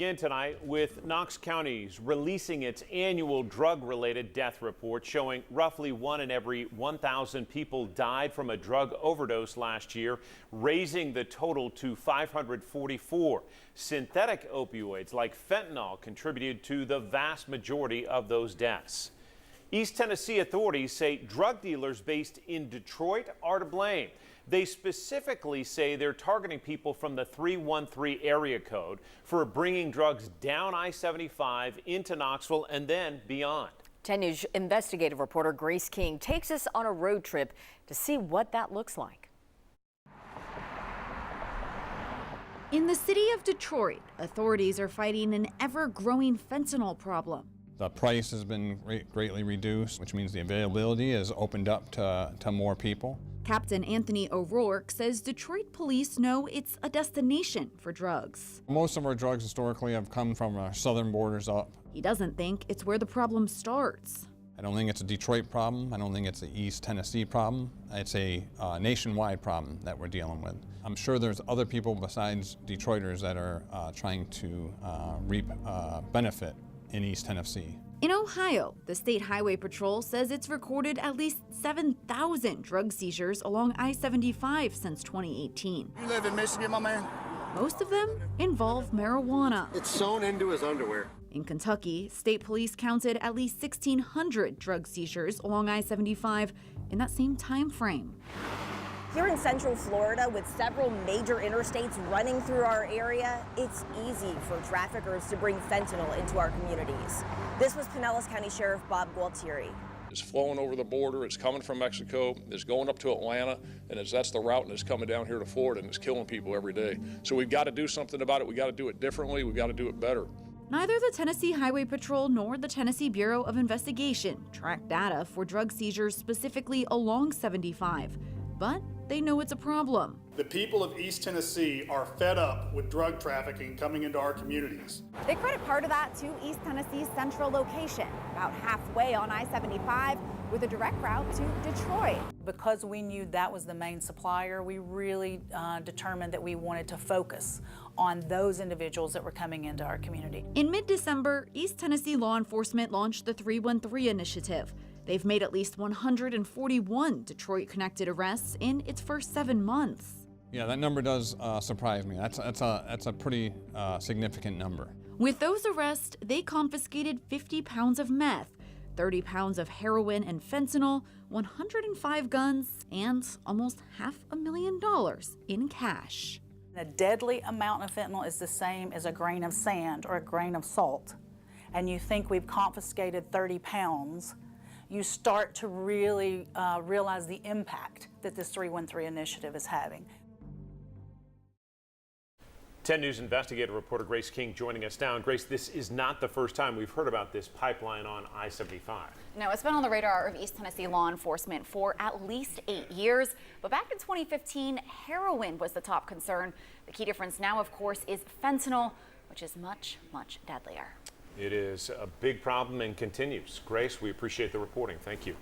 Again tonight with Knox County's releasing its annual drug-related death report showing roughly 1 in every 1,000 people died from a drug overdose last year, raising the total to 544. Synthetic opioids like fentanyl contributed to the vast majority of those deaths. East Tennessee authorities say drug dealers based in Detroit are to blame. They specifically say they're targeting people from the 313 area code for bringing drugs down I-75 into Knoxville and then beyond. 10 News investigative reporter Grace King takes us on a road trip to see what that looks like. In the city of Detroit, authorities are fighting an ever-growing fentanyl problem. The price has been greatly reduced, which means the availability is opened up to more people. Captain Anthony O'Rourke says Detroit police know it's a destination for drugs. Most of our drugs historically have come from our southern borders up. He doesn't think it's where the problem starts. I don't think it's a Detroit problem. I don't think it's an East Tennessee problem. It's a nationwide problem that we're dealing with. I'm sure there's other people besides Detroiters that are trying to reap benefit in East Tennessee. In Ohio, the State Highway Patrol says it's recorded at least 7,000 drug seizures along I-75 since 2018. You live in Michigan, my man? Most of them involve marijuana. It's sewn into his underwear. In Kentucky, state police counted at least 1,600 drug seizures along I-75 in that same time frame. Here in Central Florida, with several major interstates running through our area, it's easy for traffickers to bring fentanyl into our communities. This was Pinellas County Sheriff Bob Gualtieri. It's flowing over the border, it's coming from Mexico, it's going up to Atlanta, and that's the route, and it's coming down here to Florida, and it's killing people every day. So we've got to do something about it. We've got to do it differently. We've got to do it better. Neither the Tennessee Highway Patrol nor the Tennessee Bureau of Investigation track data for drug seizures specifically along 75, but they know it's a problem. The people of East Tennessee are fed up with drug trafficking coming into our communities. They credit part of that to East Tennessee's central location, about halfway on I-75, with a direct route to Detroit. Because we knew that was the main supplier, we really determined that we wanted to focus on those individuals that were coming into our community. In mid-December, East Tennessee law enforcement launched the 313 initiative. They've made at least 141 Detroit-connected arrests in its first 7 months. Yeah, that number does surprise me. That's a pretty significant number. With those arrests, they confiscated 50 pounds of meth, 30 pounds of heroin and fentanyl, 105 guns, and almost $500,000 in cash. A deadly amount of fentanyl is the same as a grain of sand or a grain of salt. And you think we've confiscated 30 pounds, you start to really realize the impact that this 313 initiative is having. 10 News investigative reporter Grace King joining us now. And Grace, this is not the first time we've heard about this pipeline on I-75. No, it's been on the radar of East Tennessee law enforcement for at least 8 years. But back in 2015, heroin was the top concern. The key difference now, of course, is fentanyl, which is much, much deadlier. It is a big problem and continues. Grace, we appreciate the reporting. Thank you.